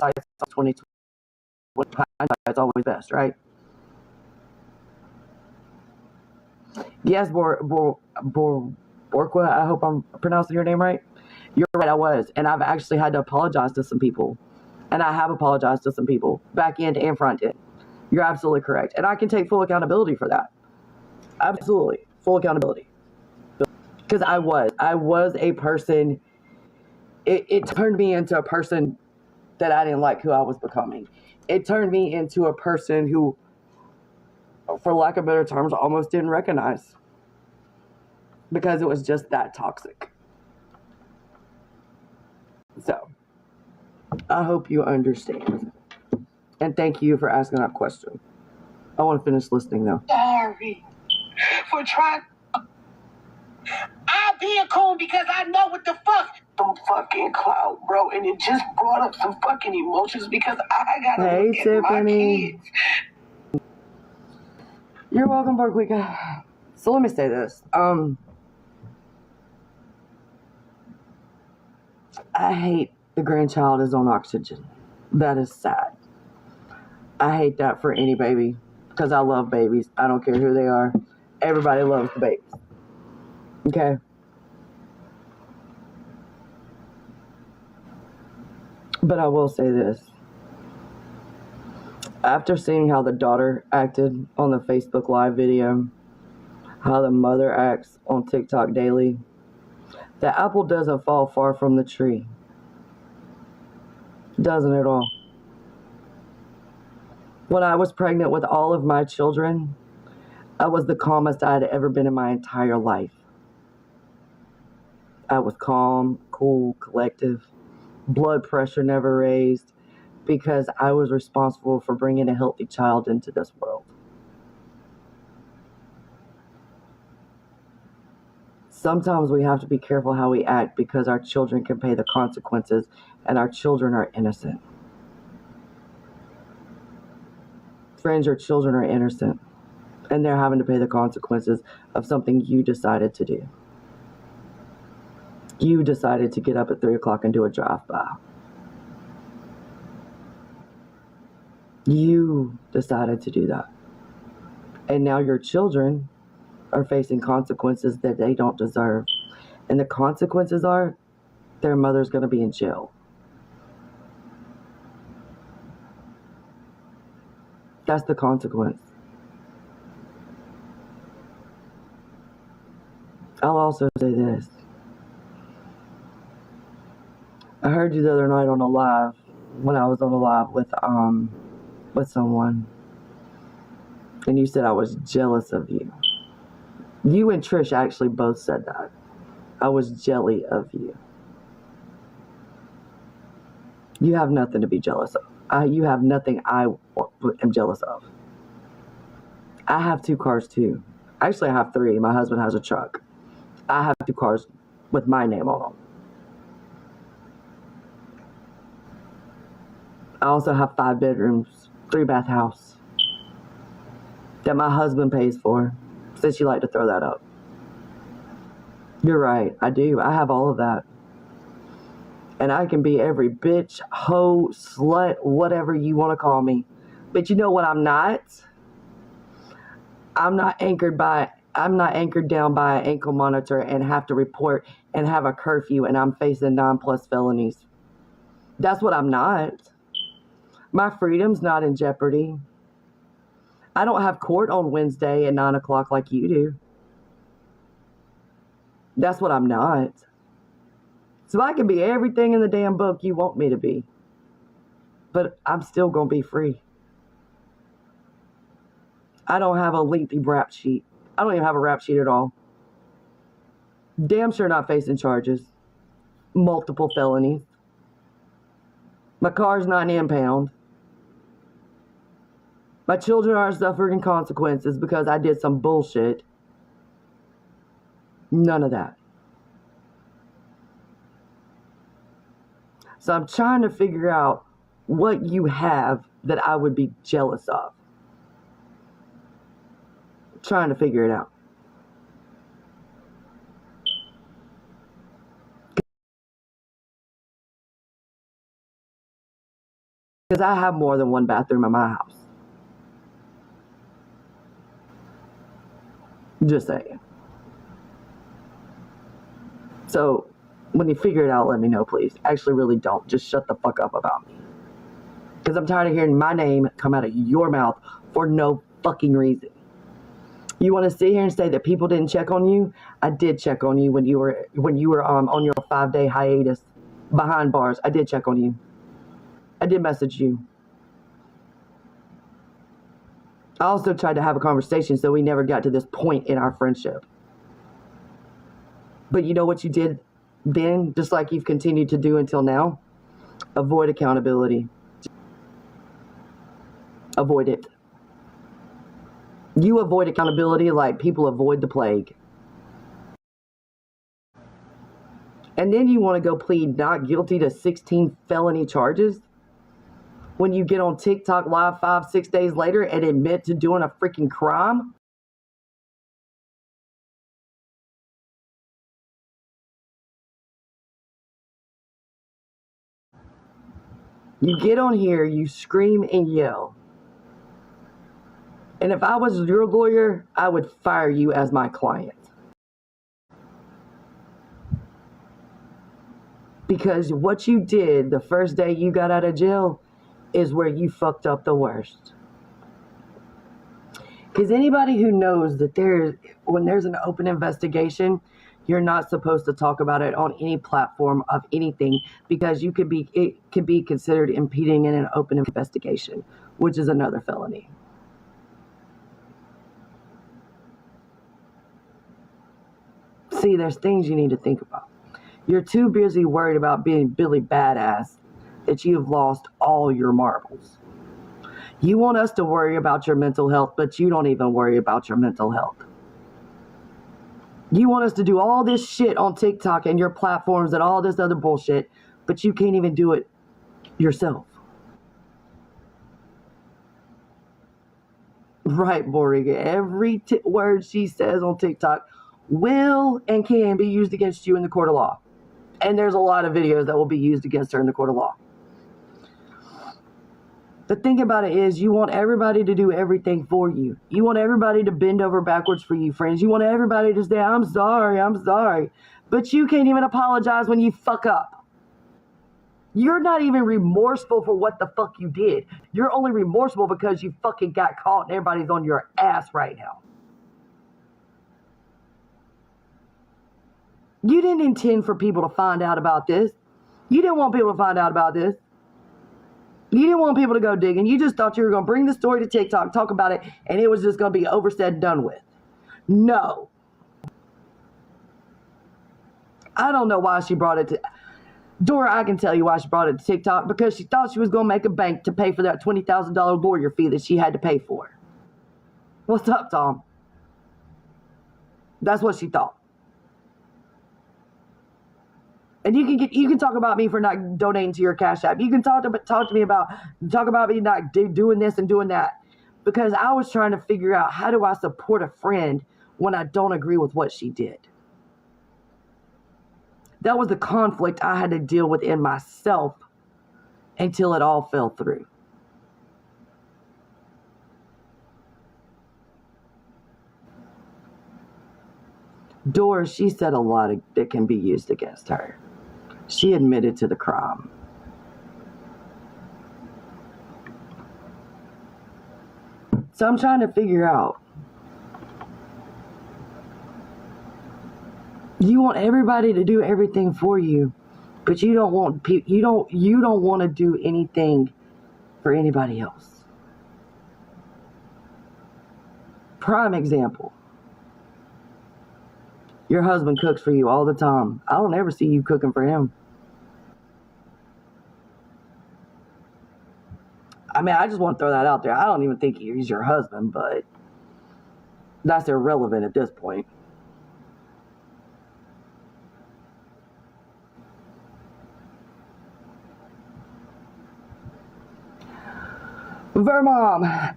hindsight's 2020. Hindsight's always best, right? Yes, Borqua, I hope I'm pronouncing your name right. You're right, I was. And I've actually had to apologize to some people. And I have apologized to some people, back end and front end. You're absolutely correct. And I can take full accountability for that. Absolutely. Full accountability. Because I was a person, it turned me into a person that I didn't like who I was becoming. It turned me into a person who, for lack of better terms, almost didn't recognize. Because it was just that toxic. So, I hope you understand. And thank you for asking that question. I want to finish listening though. Sorry for trying. I'll be a coon because I know what the fuck. Some fucking clout, bro. And it just brought up some fucking emotions because I gotta look at my kids. You're welcome, Barquika. So let me say this. I hate the grandchild is on oxygen. That is sad. I hate that for any baby because I love babies. I don't care who they are. Everybody loves the babies. Okay? But I will say this. After seeing how the daughter acted on the Facebook Live video, how the mother acts on TikTok daily, the apple doesn't fall far from the tree. Doesn't at all. When I was pregnant with all of my children, I was the calmest I had ever been in my entire life. I was calm, cool, collective. Blood pressure never raised because I was responsible for bringing a healthy child into this world. Sometimes we have to be careful how we act because our children can pay the consequences, and our children are innocent. Friends, your children are innocent, and they're having to pay the consequences of something you decided to do. You decided to get up at 3 o'clock and do a drive-by. You decided to do that. And now your children are facing consequences that they don't deserve. And the consequences are their mother's going to be in jail. That's the consequence. I'll also say this. I heard you the other night on a live, when I was on a live with someone, and you said I was jealous of you. You and Trish actually both said that. I was jelly of you. You have nothing to be jealous of. You have nothing I am jealous of. I have 2 cars too. Actually, I have 3. My husband has a truck. I have 2 cars with my name on them. I also have 5 bedrooms, 3-bath house that my husband pays for, since you like to throw that up. You're right, I do. I have all of that. And I can be every bitch, hoe, slut, whatever you want to call me. But you know what I'm not? I'm not anchored down by an ankle monitor and have to report and have a curfew and I'm facing 9+ felonies. That's what I'm not. My freedom's not in jeopardy. I don't have court on Wednesday at 9 o'clock like you do. That's what I'm not. So I can be everything in the damn book you want me to be. But I'm still going to be free. I don't have a lengthy rap sheet. I don't even have a rap sheet at all. Damn sure not facing charges. Multiple felonies. My car's not an impound. My children aren't suffering consequences because I did some bullshit. None of that. So I'm trying to figure out what you have that I would be jealous of. Trying to figure it out. Because I have more than one bathroom in my house. Just saying. So, when you figure it out, let me know, please. Actually, really don't. Just shut the fuck up about me. Because I'm tired of hearing my name come out of your mouth for no fucking reason. You want to sit here and say that people didn't check on you? I did check on you when you were on your 5-day hiatus behind bars. I did check on you. I did message you. I also tried to have a conversation so we never got to this point in our friendship. But you know what you did then, just like you've continued to do until now? Avoid accountability. Avoid it. You avoid accountability like people avoid the plague. And then you want to go plead not guilty to 16 felony charges when you get on TikTok live 5-6 days later and admit to doing a freaking crime? You get on here, you scream and yell. And if I was your lawyer, I would fire you as my client. Because what you did the first day you got out of jail is where you fucked up the worst. Because anybody who knows that when there's an open investigation, you're not supposed to talk about it on any platform of anything, because it could be considered impeding in an open investigation, which is another felony. See, there's things you need to think about. You're too busy worried about being Billy Badass that you have lost all your marbles. You want us to worry about your mental health, but you don't even worry about your mental health. You want us to do all this shit on TikTok and your platforms and all this other bullshit, but you can't even do it yourself. Right, Boriga. Every word she says on TikTok will and can be used against you in the court of law. And there's a lot of videos that will be used against her in the court of law. The thing about it is, you want everybody to do everything for you. You want everybody to bend over backwards for you, friends. You want everybody to say, I'm sorry. But you can't even apologize when you fuck up. You're not even remorseful for what the fuck you did. You're only remorseful because you fucking got caught and everybody's on your ass right now. You didn't intend for people to find out about this. You didn't want people to find out about this. You didn't want people to go digging. You just thought you were going to bring the story to TikTok, talk about it, and it was just going to be oversaid and done with. No. I don't know why she brought it to... Dora, I can tell you why she brought it to TikTok. Because she thought she was going to make a bank to pay for that $20,000 lawyer fee that she had to pay for. What's up, Tom? That's what she thought. And you can talk about me for not donating to your Cash App. You can talk about me not doing this and doing that. Because I was trying to figure out, how do I support a friend when I don't agree with what she did? That was the conflict I had to deal with in myself until it all fell through. Doris, she said a lot that can be used against her. She admitted to the crime. So I'm trying to figure out. You want everybody to do everything for you, but you don't want to do anything for anybody else. Prime example. Your husband cooks for you all the time. I don't ever see you cooking for him. I mean, I just want to throw that out there. I don't even think he's your husband, but that's irrelevant at this point. Vermom,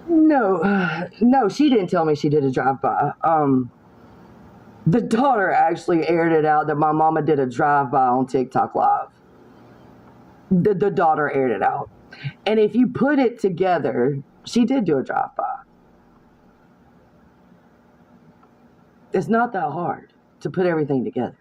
no, she didn't tell me she did a drive-by. The daughter actually aired it out that my mama did a drive-by on TikTok Live. The daughter aired it out. And if you put it together, she did do a drive-by. It's not that hard to put everything together.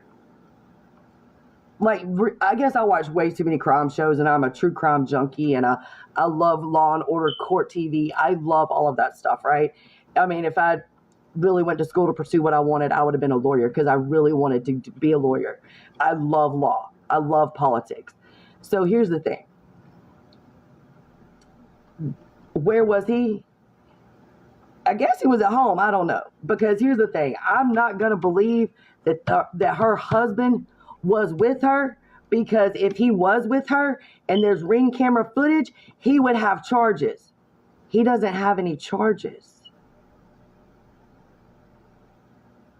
Like, I guess I watch way too many crime shows, and I'm a true crime junkie, and I love Law and Order, court TV. I love all of that stuff, right? I mean, if I really went to school to pursue what I wanted, I would have been a lawyer, because I really wanted to be a lawyer. I love law. I love politics. So here's the thing. Where was he? I guess he was at home. I don't know. Because here's the thing. I'm not going to believe that her husband was with her, because if he was with her and there's ring camera footage, he would have charges. He doesn't have any charges.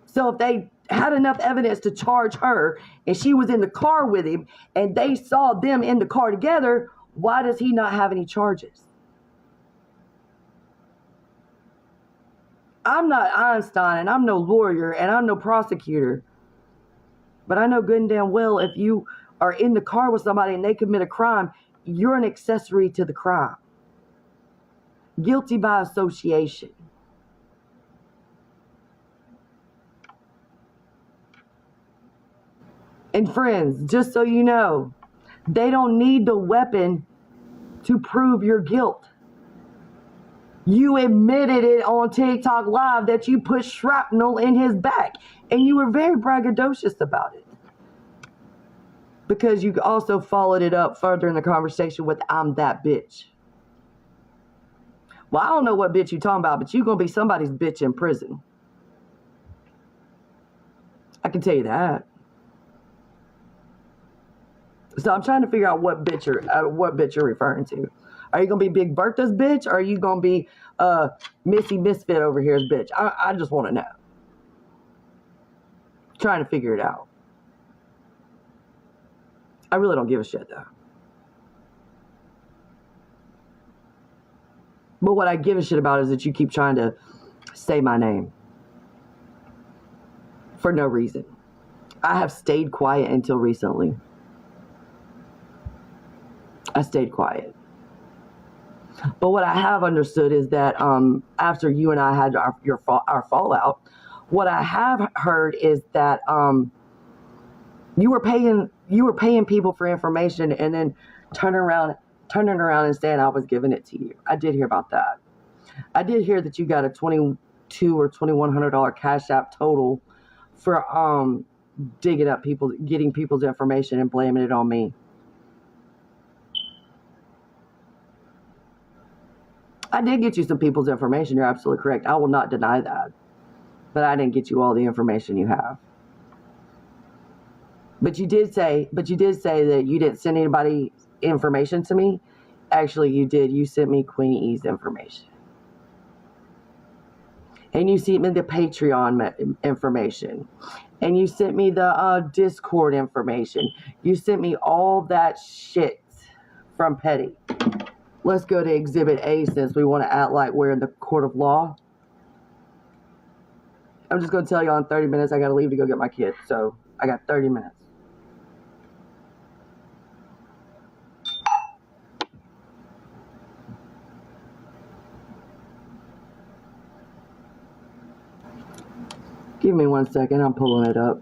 So if they had enough evidence to charge her and she was in the car with him and they saw them in the car together, why does he not have any charges? I'm not Einstein, and I'm no lawyer, and I'm no prosecutor. But I know good and damn well, if you are in the car with somebody and they commit a crime, you're an accessory to the crime. Guilty by association. And friends, just so you know, they don't need the weapon to prove your guilt. You admitted it on TikTok Live that you put shrapnel in his back. And you were very braggadocious about it. Because you also followed it up further in the conversation with, I'm that bitch. Well, I don't know what bitch you're talking about, but you're going to be somebody's bitch in prison. I can tell you that. So I'm trying to figure out what bitch you're referring to. Are you going to be Big Bertha's bitch? Or are you going to be Missy Misfit over here's bitch? I just want to know. Trying to figure it out. I really don't give a shit, though. But what I give a shit about is that you keep trying to say my name. For no reason. I have stayed quiet until recently. I stayed quiet. But what I have understood is that after you and I had our fallout, what I have heard is that you were paying people for information and then turning around and saying I was giving it to you. I did hear about that. I did hear that you got a $2,200 or $2,100 Cash App total for digging up people, getting people's information and blaming it on me. I did get you some people's information. You're absolutely correct. I will not deny that. But I didn't get you all the information you have. But you did say that you didn't send anybody information to me. Actually, you did. You sent me Queen E's information. And you sent me the Patreon information. And you sent me the Discord information. You sent me all that shit from Petty. Let's go to Exhibit A since we want to act like we're in the court of law. I'm just going to tell you in 30 minutes I got to leave to go get my kid. So I got 30 minutes. Give me 1 second. I'm pulling it up.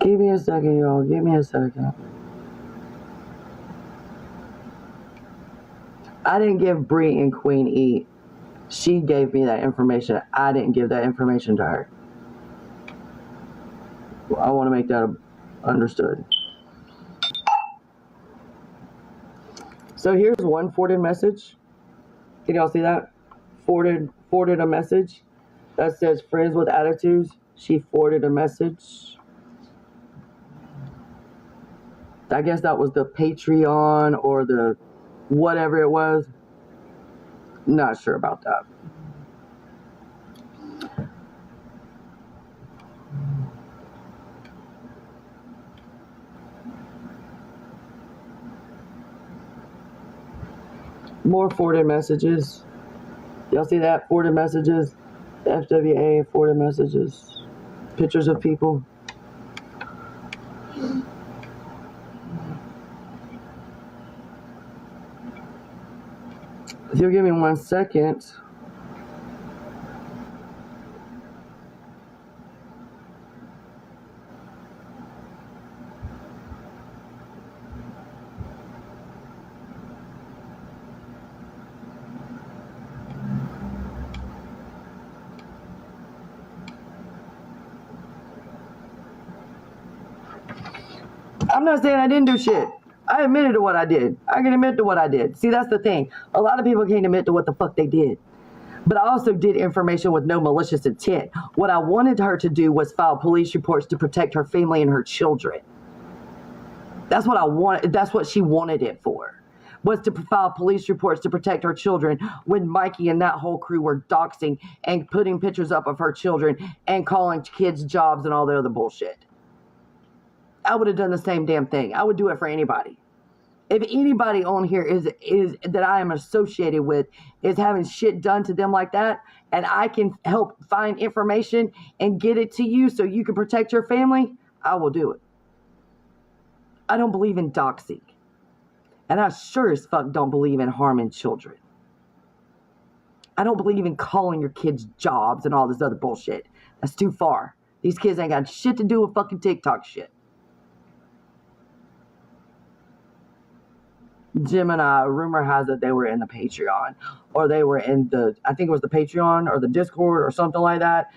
Give me a second, y'all. Give me a second. I didn't give Bree and Queen E. She gave me that information. I didn't give that information to her. I want to make that understood. So here's one forwarded message. Can y'all see that? Forwarded a message that says friends with attitudes. She forwarded a message. I guess that was the Patreon or the whatever it was. Not sure about that. More forwarded messages. Y'all see that? Forwarded messages. FWA forwarded messages. Pictures of people. If you'll give me 1 second. I'm not saying I didn't do shit. I admitted to what I did. I can admit to what I did. See, that's the thing. A lot of people can't admit to what the fuck they did. But I also did information with no malicious intent. What I wanted her to do was file police reports to protect her family and her children. That's what I wanted. That's what she wanted it for. Was to file police reports to protect her children when Mikey and that whole crew were doxing and putting pictures up of her children and calling kids jobs and all the other bullshit. I would have done the same damn thing. I would do it for anybody. If anybody on here is that I am associated with is having shit done to them like that, and I can help find information and get it to you so you can protect your family, I will do it. I don't believe in doxing. And I sure as fuck don't believe in harming children. I don't believe in calling your kids jobs and all this other bullshit. That's too far. These kids ain't got shit to do with fucking TikTok shit. Gemini, rumor has it they were in the Patreon, or they were in the, I think it was the Patreon or the Discord or something like that,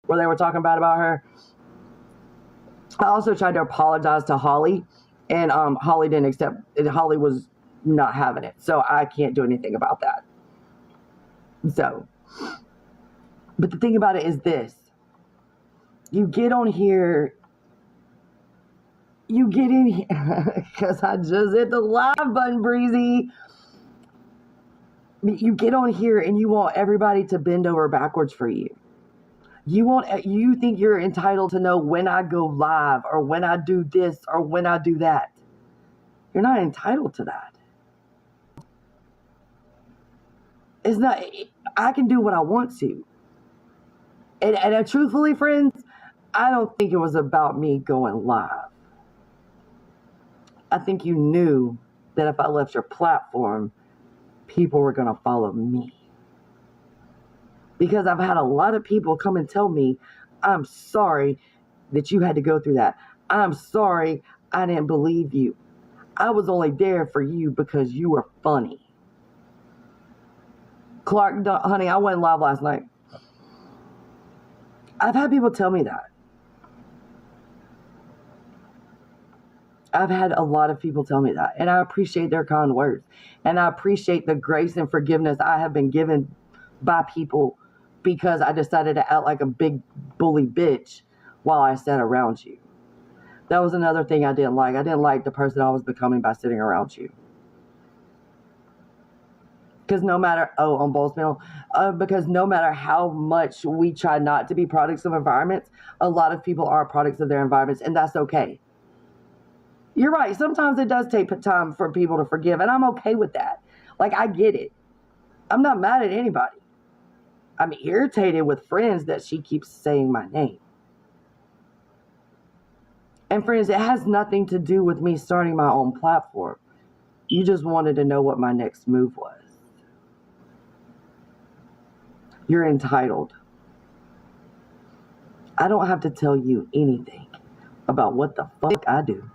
where they were talking bad about her. I also tried to apologize to Holly, and Holly didn't accept it. Holly was not having it, so I can't do anything about that. So, but the thing about it is this. You get on here, you get in here, because I just hit the live button, Breezy. You get on here and you want everybody to bend over backwards for you. You think you're entitled to know when I go live or when I do this or when I do that. You're not entitled to that. It's not, I can do what I want to. And truthfully, friends, I don't think it was about me going live. I think you knew that if I left your platform, people were going to follow me. Because I've had a lot of people come and tell me, I'm sorry that you had to go through that. I'm sorry I didn't believe you. I was only there for you because you were funny. Clark, honey, I went live last night. I've had people tell me that. I've had a lot of people tell me that. And I appreciate their kind words. And I appreciate the grace and forgiveness I have been given by people because I decided to act like a big bully bitch while I sat around you. That was another thing I didn't like. I didn't like the person I was becoming by sitting around you. Because no matter, on Bolsmill, because no matter how much we try not to be products of environments, a lot of people are products of their environments, and that's okay. You're right. Sometimes it does take time for people to forgive, and I'm okay with that. Like, I get it. I'm not mad at anybody. I'm irritated with friends that she keeps saying my name. And friends, it has nothing to do with me starting my own platform. You just wanted to know what my next move was. You're entitled. I don't have to tell you anything about what the fuck I do.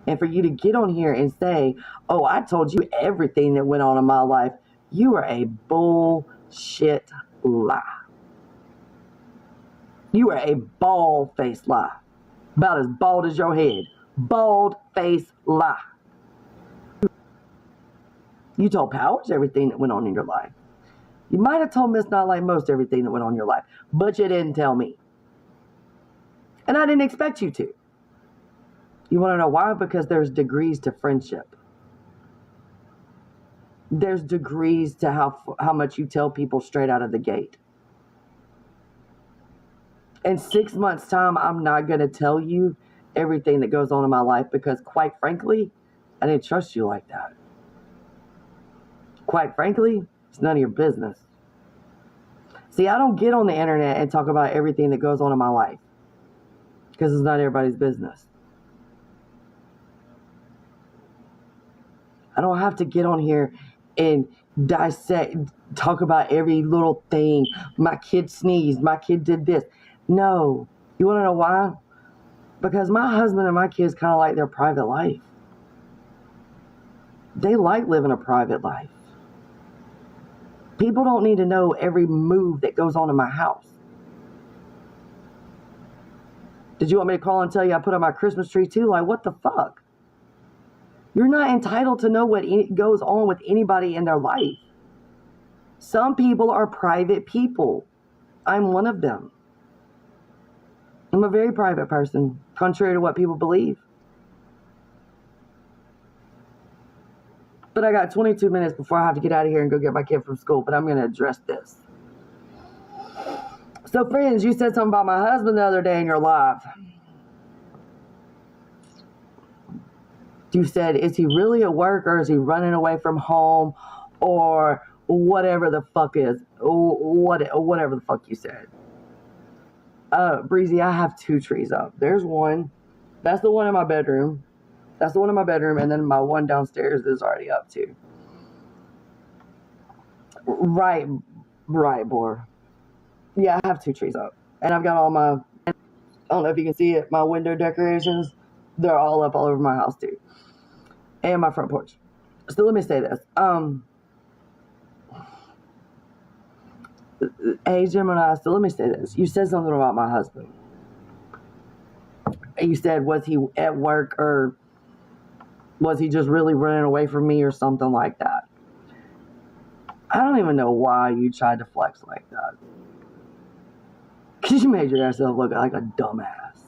And for you to get on here and say, oh, I told you everything that went on in my life, you are a bullshit lie. You are a bald-faced lie. About as bald as your head. Bald-faced lie. You told Powers everything that went on in your life. You might have told Miss Not Like Most everything that went on in your life, but you didn't tell me. And I didn't expect you to. You want to know why? Because there's degrees to friendship. There's degrees to how much you tell people straight out of the gate. In 6 months' time, I'm not going to tell you everything that goes on in my life because, quite frankly, I didn't trust you like that. Quite frankly, it's none of your business. See, I don't get on the internet and talk about everything that goes on in my life because it's not everybody's business. I don't have to get on here and dissect, talk about every little thing. My kid sneezed. My kid did this. No. You want to know why? Because my husband and my kids kind of like their private life. They like living a private life. People don't need to know every move that goes on in my house. Did you want me to call and tell you I put up my Christmas tree too? Like, what the fuck? You're not entitled to know what goes on with anybody in their life. Some people are private people. I'm one of them. I'm a very private person, contrary to what people believe. But I got 22 minutes before I have to get out of here and go get my kid from school, but I'm going to address this. So, friends, you said something about my husband the other day in your live. You said, is he really at work or is he running away from home or whatever the fuck is, whatever the fuck you said. Breezy, I have 2 trees up. There's one. That's the one in my bedroom. That's the one in my bedroom. And then my one downstairs is already up too. Right, boy. Yeah, I have 2 trees up. And I've got all my, I don't know if you can see it, my window decorations. They're all up all over my house too. And my front porch. So let me say this. Hey, Gemini, so let me say this. You said something about my husband. You said, was he at work or was he just really running away from me or something like that? I don't even know why you tried to flex like that. Because you made yourself look like a dumbass.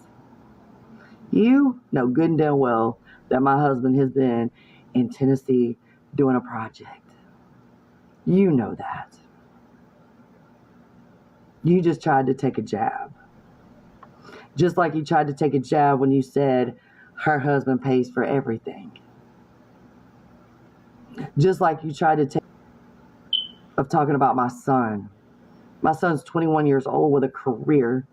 You know good and damn well that my husband has been in Tennessee doing a project. You know that. You just tried to take a jab. Just like you tried to take a jab when you said her husband pays for everything. Just like you tried to take of talking about my son. My son's 21 years old with a career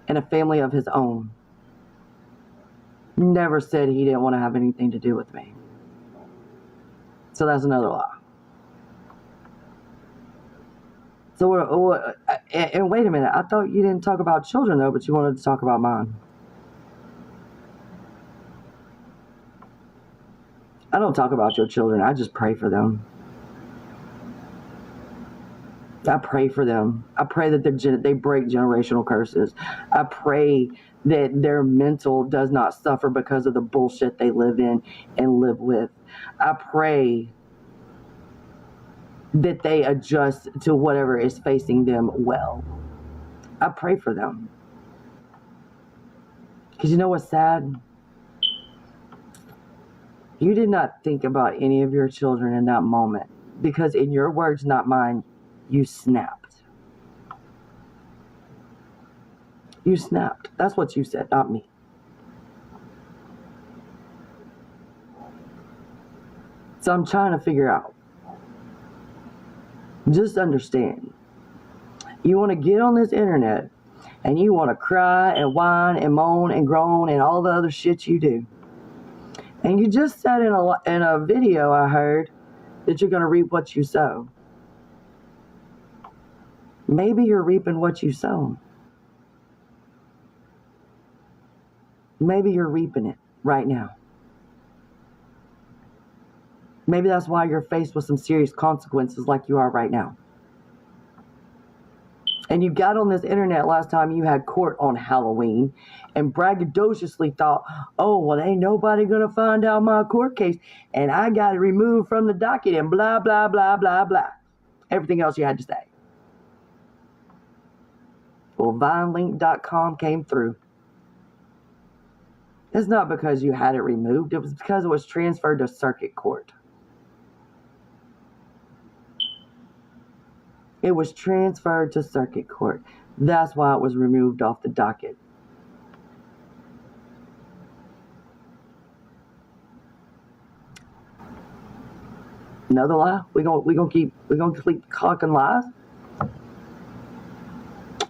and a family of his own. Never said he didn't want to have anything to do with me. So that's another lie. So, and wait a minute, I thought you didn't talk about children though, but you wanted to talk about mine. I don't talk about your children, I just pray for them. I pray for them. I pray that they break generational curses. I pray that their mental does not suffer because of the bullshit they live in and live with. I pray that they adjust to whatever is facing them well. I pray for them. Because you know what's sad? You did not think about any of your children in that moment. Because in your words, not mine, you snapped. You snapped. That's what you said, not me. So I'm trying to figure out. Just understand. You want to get on this internet and you want to cry and whine and moan and groan and all the other shit you do. And you just said in a video I heard that you're going to reap what you sow. Maybe you're reaping what you sow. Maybe you're reaping it right now. Maybe that's why you're faced with some serious consequences like you are right now. And you got on this internet last time you had court on Halloween and braggadociously thought, oh, well, ain't nobody going to find out my court case and I got it removed from the docket and blah, blah, blah, blah, blah. everything else you had to say. Well, VineLink.com came through. It's not because you had it removed. It was because it was transferred to circuit court. It was transferred to circuit court. That's why it was removed off the docket. Another lie? We gonna keep talking lies?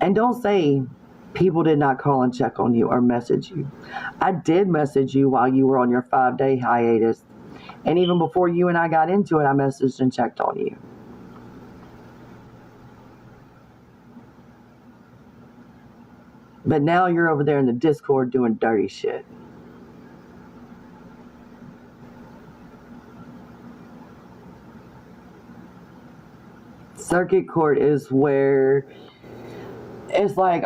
And don't say people did not call and check on you or message you. I did message you while you were on your 5-day hiatus. And even before you and I got into it, I messaged and checked on you. But now you're over there in the Discord doing dirty shit. Circuit court is where it's like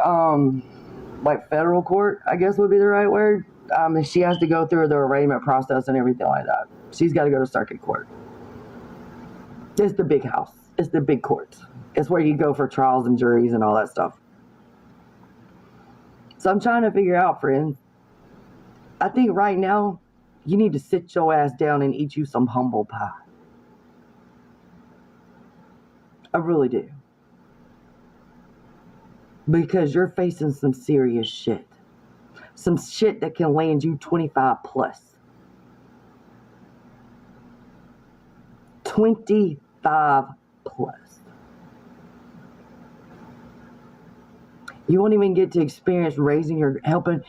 federal court, I guess would be the right word. She has to go through the arraignment process and everything like that. She's got to go to circuit court. It's the big house. It's the big court. It's where you go for trials and juries and all that stuff. So I'm trying to figure out, friends. I think right now you need to sit your ass down and eat you some humble pie. I really do. Because you're facing some serious shit. Some shit that can land you 25 plus. 25 plus. You won't even get to experience helping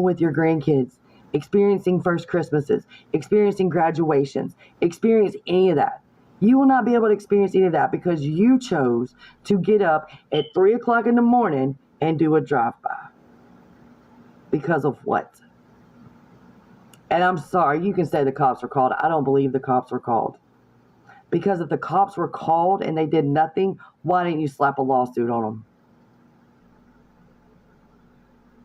with your grandkids, experiencing first Christmases, experiencing graduations, experience any of that. You will not be able to experience any of that because you chose to get up at 3 o'clock in the morning and do a drive-by. Because of what? And I'm sorry, you can say the cops were called. I don't believe the cops were called. Because if the cops were called and they did nothing, why didn't you slap a lawsuit on them?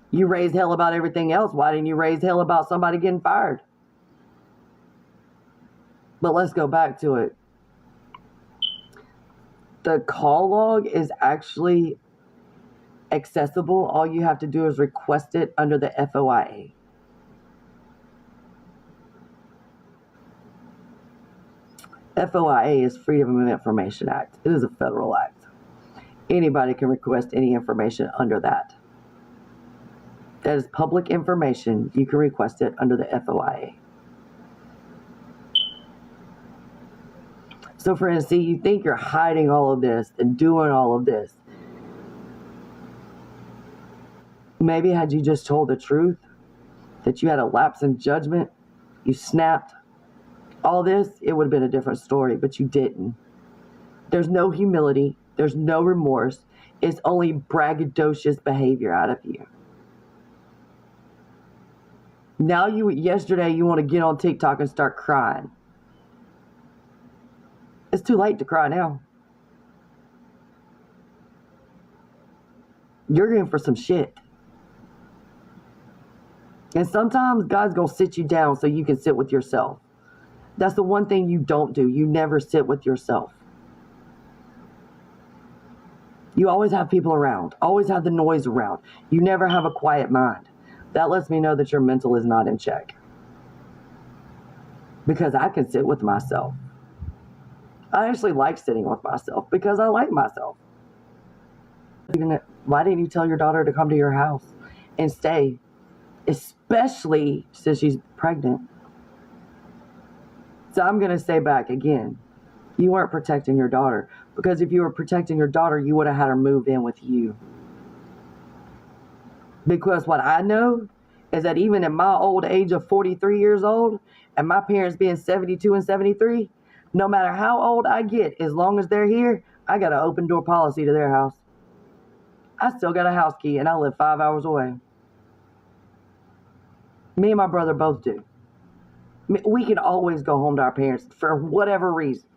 You raised hell about everything else. Why didn't you raise hell about somebody getting fired? But let's go back to it. The call log is actually accessible. All you have to do is request it under the FWA. FWA is Freedom of Information Act. It is a federal act. Anybody can request any information under that. That is public information. You can request it under the FWA. So for instance, you think you're hiding all of this and doing all of this. Maybe had you just told the truth, that you had a lapse in judgment, you snapped, all this, it would have been a different story, but you didn't. There's no humility. There's no remorse. It's only braggadocious behavior out of you. Now yesterday you want to get on TikTok and start crying. It's too late to cry now. You're in for some shit. And sometimes God's going to sit you down so you can sit with yourself. That's the one thing you don't do. You never sit with yourself. You always have people around. Always have the noise around. You never have a quiet mind. That lets me know that your mental is not in check. Because I can sit with myself. I actually like sitting with myself because I like myself. Why didn't you tell your daughter to come to your house and stay? Especially since she's pregnant. So I'm going to say back again. You weren't protecting your daughter. Because if you were protecting your daughter, you would have had her move in with you. Because what I know is that even at my old age of 43 years old, and my parents being 72 and 73, no matter how old I get, as long as they're here, I got an open door policy to their house. I still got a house key, and I live 5 hours away. Me and my brother both do. We can always go home to our parents for whatever reason.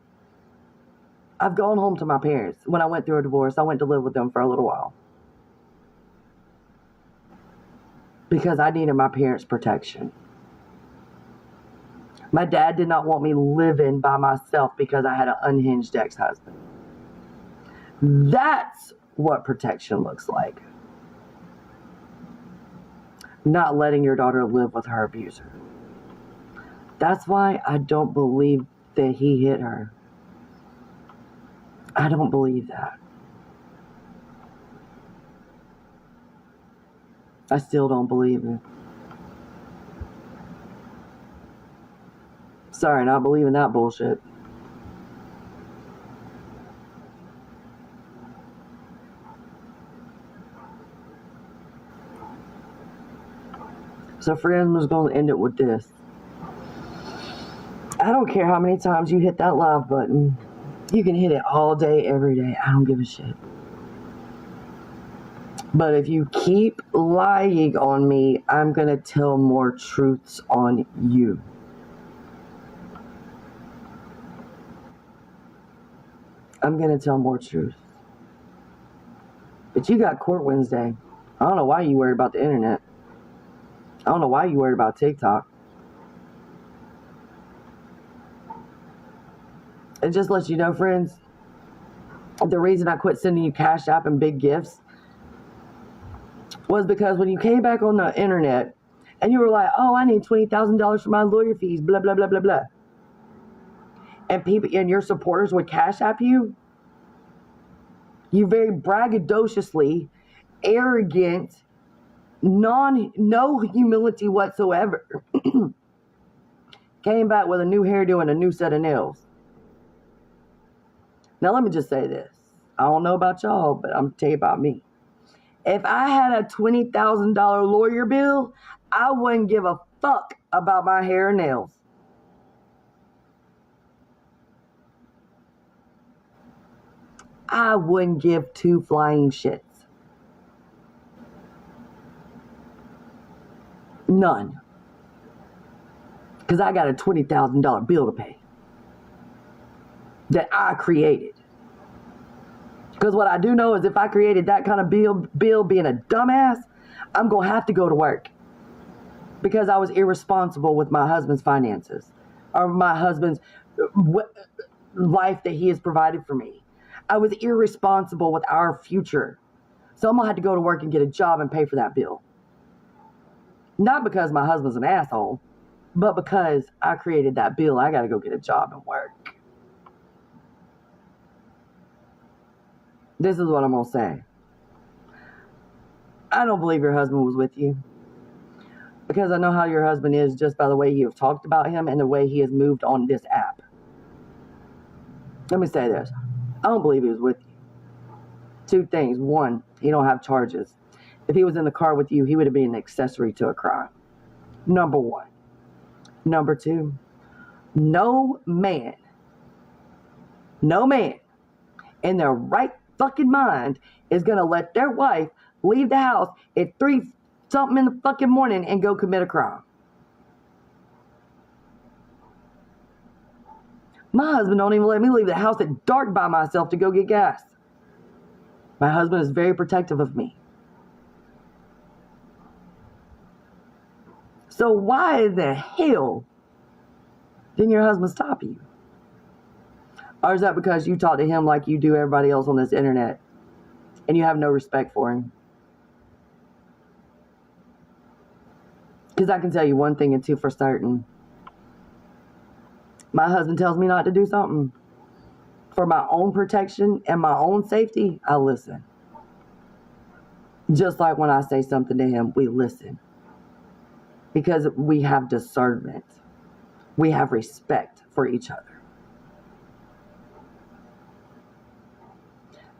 I've gone home to my parents. When I went through a divorce, I went to live with them for a little while. Because I needed my parents' protection. My dad did not want me living by myself because I had an unhinged ex-husband. That's what protection looks like. Not letting your daughter live with her abuser. That's why I don't believe that he hit her. I don't believe that. I still don't believe it. Sorry, not believing that bullshit. So friends, I'm just going to end it with this. I don't care how many times you hit that live button. You can hit it all day, every day. I don't give a shit. But if you keep lying on me, I'm going to tell more truths on you. I'm going to tell more truth. But you got court Wednesday. I don't know why you worried about the internet. I don't know why you worried about TikTok. It just lets you know, friends, the reason I quit sending you Cash App and big gifts was because when you came back on the internet and you were like, oh, I need $20,000 for my lawyer fees, blah, blah, blah, blah, blah. And people and your supporters would Cash App you. You very braggadociously, arrogant, no humility whatsoever, came back with a new hairdo and a new set of nails. Now, let me just say this. I don't know about y'all, but I'm going to tell you about me. If I had a $20,000 lawyer bill, I wouldn't give a fuck about my hair and nails. I wouldn't give two flying shits. None. Because I got a $20,000 bill to pay that I created. Because what I do know is if I created that kind of bill being a dumbass, I'm going to have to go to work. Because I was irresponsible with my husband's finances. Or my husband's life that he has provided for me. I was irresponsible with our future. So I'm going to have to go to work and get a job and pay for that bill. Not because my husband's an asshole, but because I created that bill. I got to go get a job and work. This is what I'm going to say. I don't believe your husband was with you. Because I know how your husband is just by the way you have talked about him and the way he has moved on this app. Let me say this. I don't believe he was with you. Two things. One, he don't have charges. If he was in the car with you, he would have been an accessory to a crime. Number one. Number two, no man in their right fucking mind is going to let their wife leave the house at 3-something in the fucking morning and go commit a crime. My husband don't even let me leave the house at dark by myself to go get gas. My husband is very protective of me. So why the hell didn't your husband stop you? Or is that because you talk to him like you do everybody else on this internet and you have no respect for him? Because I can tell you one thing and two for certain. My husband tells me not to do something for my own protection and my own safety, I listen. Just like when I say something to him, we listen. Because we have discernment. We have respect for each other.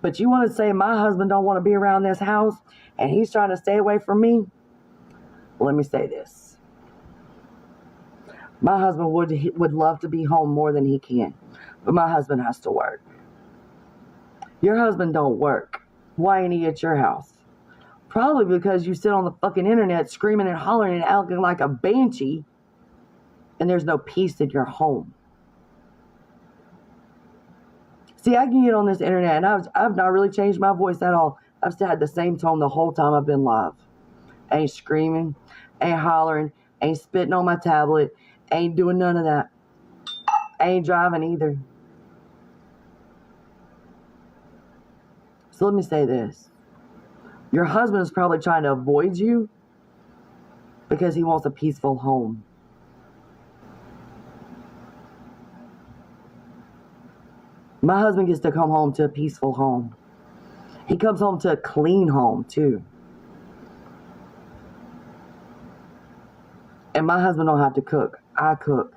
But you want to say my husband don't want to be around this house and he's trying to stay away from me? Well, let me say this. My husband would love to be home more than he can. But my husband has to work. Your husband don't work. Why ain't he at your house? Probably because you sit on the fucking internet screaming and hollering and acting like a banshee and there's no peace in your home. See, I can get on this internet and I've not really changed my voice at all. I've still had the same tone the whole time I've been live. Ain't screaming, ain't hollering, ain't spitting on my tablet, ain't doing none of that. Ain't driving either. So let me say this. Your husband is probably trying to avoid you because he wants a peaceful home. My husband gets to come home to a peaceful home. He comes home to a clean home, too. And my husband don't have to cook. I cook.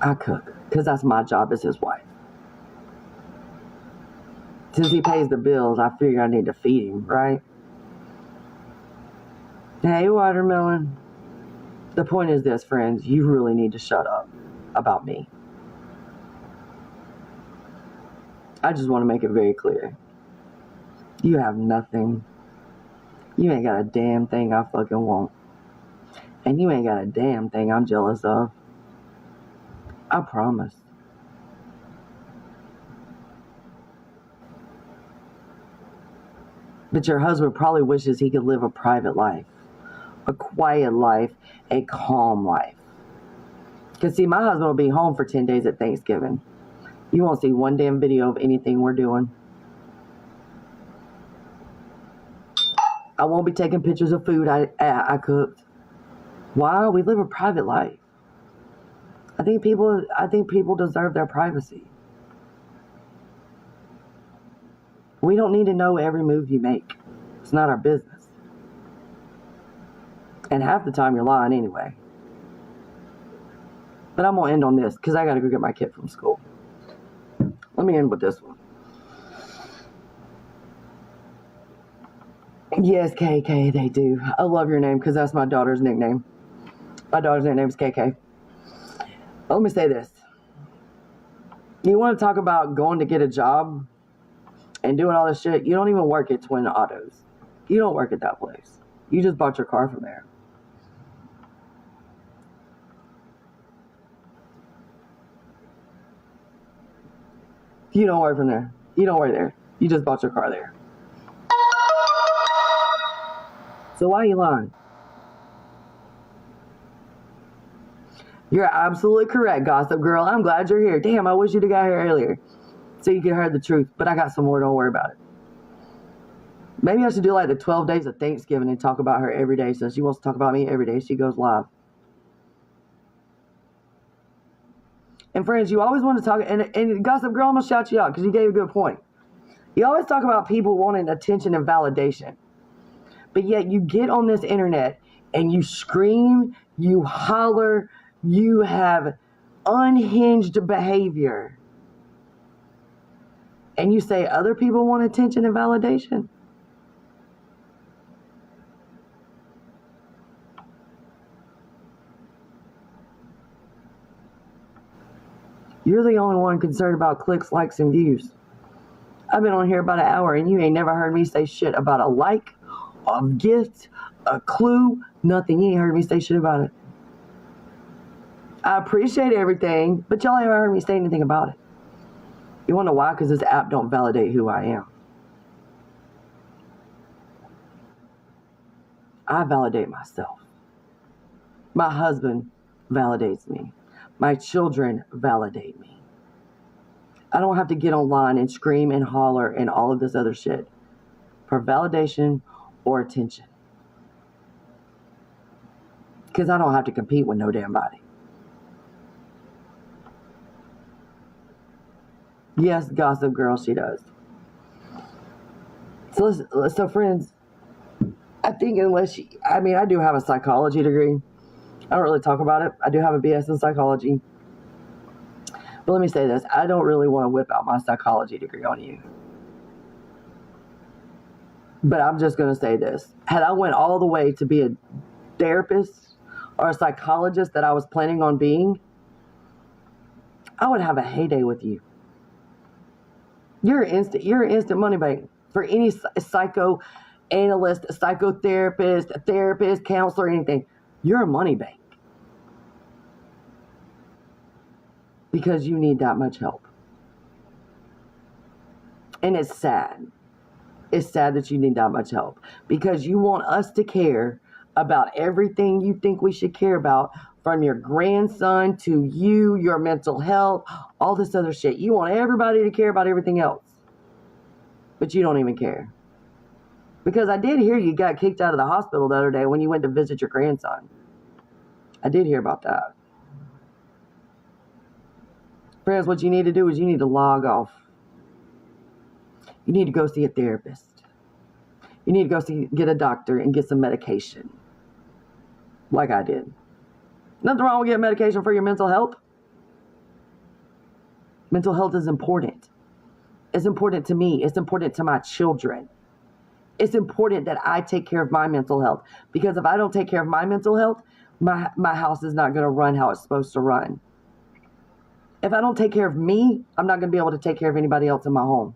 I cook because that's my job as his wife. Since he pays the bills, I figure I need to feed him, right? Hey, watermelon. The point is this, friends. You really need to shut up about me. I just want to make it very clear. You have nothing. You ain't got a damn thing I fucking want. And you ain't got a damn thing I'm jealous of. I promise. But your husband probably wishes he could live a private life, a quiet life, a calm life. Because see, my husband will be home for 10 days at Thanksgiving. You won't see one damn video of anything we're doing. I won't be taking pictures of food I cooked. Why? We live a private life. I think people deserve their privacy. We don't need to know every move you make. It's not our business. And half the time you're lying anyway. But I'm going to end on this because I got to go get my kid from school. Let me end with this one. Yes, KK, they do. I love your name because that's my daughter's nickname. My daughter's nickname is KK. Let me say this. You want to talk about going to get a job and doing all this shit? You don't even work at Twin Autos. You don't work at that place. You just bought your car from there. You don't work from there. You don't work there. You just bought your car there. So why are you lying? You're absolutely correct, Gossip Girl. I'm glad you're here. Damn, I wish you'd have got here earlier so you could hear the truth. But I got some more. Don't worry about it. Maybe I should do like the 12 days of Thanksgiving and talk about her every day. Since she wants to talk about me every day, she goes live. And friends, you always want to talk, and Gossip Girl, I'm going to shout you out because you gave a good point. You always talk about people wanting attention and validation. But yet you get on this internet and you scream, you holler, you have unhinged behavior. And you say other people want attention and validation. You're the only one concerned about clicks, likes, and views. I've been on here about an hour and you ain't never heard me say shit about a like, a gift, a clue, nothing. You ain't heard me say shit about it. I appreciate everything, but y'all ain't heard me say anything about it. You wanna know why? Because this app don't validate who I am. I validate myself. My husband validates me. My children validate me. I don't have to get online and scream and holler and all of this other shit for validation or attention. Because I don't have to compete with no damn body. Yes, Gossip Girl, she does. So friends, I think I do have a psychology degree. I don't really talk about it. I do have a BS in psychology. But let me say this. I don't really want to whip out my psychology degree on you. But I'm just going to say this. Had I went all the way to be a therapist or a psychologist that I was planning on being, I would have a heyday with you. You're an instant money bank for any psychoanalyst, psychotherapist, therapist, counselor, anything. You're a money bank. Because you need that much help. And it's sad. It's sad that you need that much help. Because you want us to care about everything you think we should care about from your grandson to you, your mental health, all this other shit. You want everybody to care about everything else. But you don't even care. Because I did hear you got kicked out of the hospital the other day when you went to visit your grandson. I did hear about that. Friends, what you need to do is you need to log off. You need to go see a therapist. You need to go get a doctor and get some medication. Like I did. Nothing wrong with getting medication for your mental health. Mental health is important. It's important to me. It's important to my children. It's important that I take care of my mental health. Because if I don't take care of my mental health, my house is not going to run how it's supposed to run. If I don't take care of me, I'm not going to be able to take care of anybody else in my home.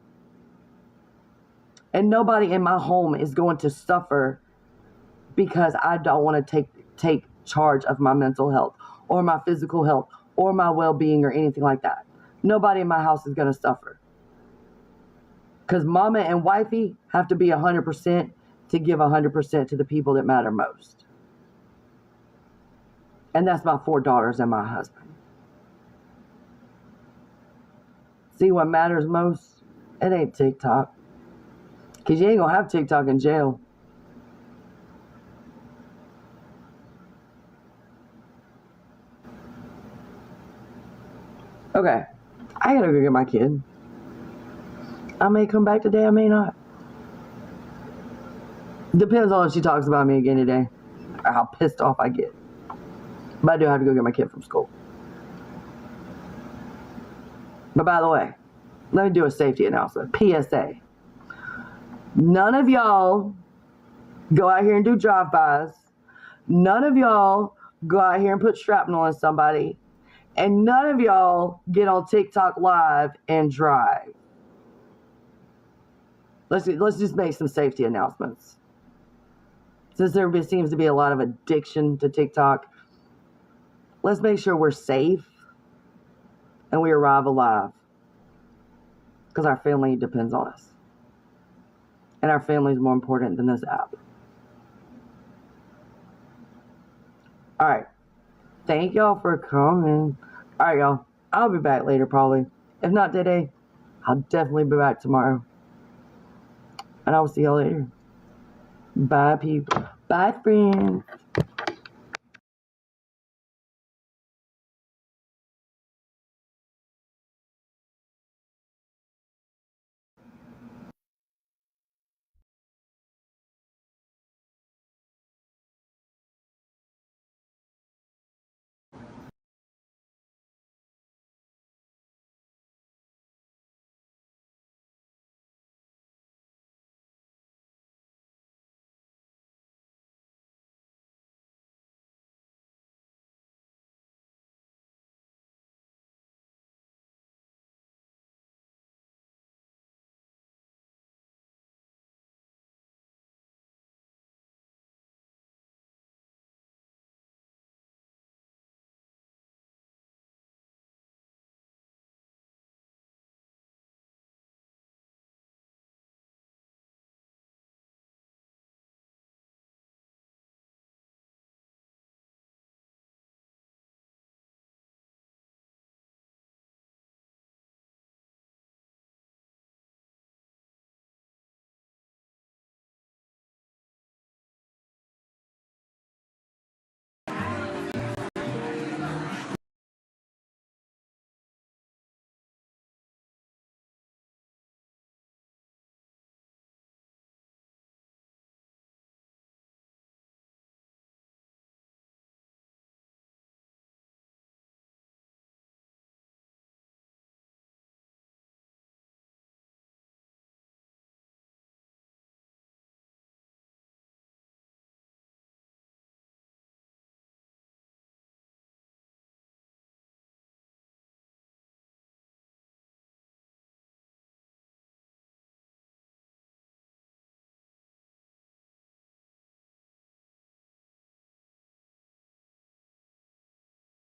And nobody in my home is going to suffer because I don't want to take charge of my mental health or my physical health or my well-being or anything like that. Nobody in my house is going to suffer. Because mama and wifey have to be 100% to give 100% to the people that matter most. And that's my 4 daughters and my husband. See what matters most? It ain't TikTok. Because you ain't going to have TikTok in jail. Okay. I got to go get my kid. I may come back today, I may not. Depends on if she talks about me again today. Or how pissed off I get. But I do have to go get my kid from school. But by the way, let me do a safety announcement. PSA. None of y'all go out here and do drive-bys. None of y'all go out here and put shrapnel on somebody. And none of y'all get on TikTok live and drive. Let's just make some safety announcements. Since there seems to be a lot of addiction to TikTok, let's make sure we're safe and we arrive alive. Because our family depends on us. And our family is more important than this app. Alright. Thank y'all for coming. Alright, y'all. I'll be back later, probably. If not today, I'll definitely be back tomorrow. And I will see y'all later. Bye, people. Bye, friends.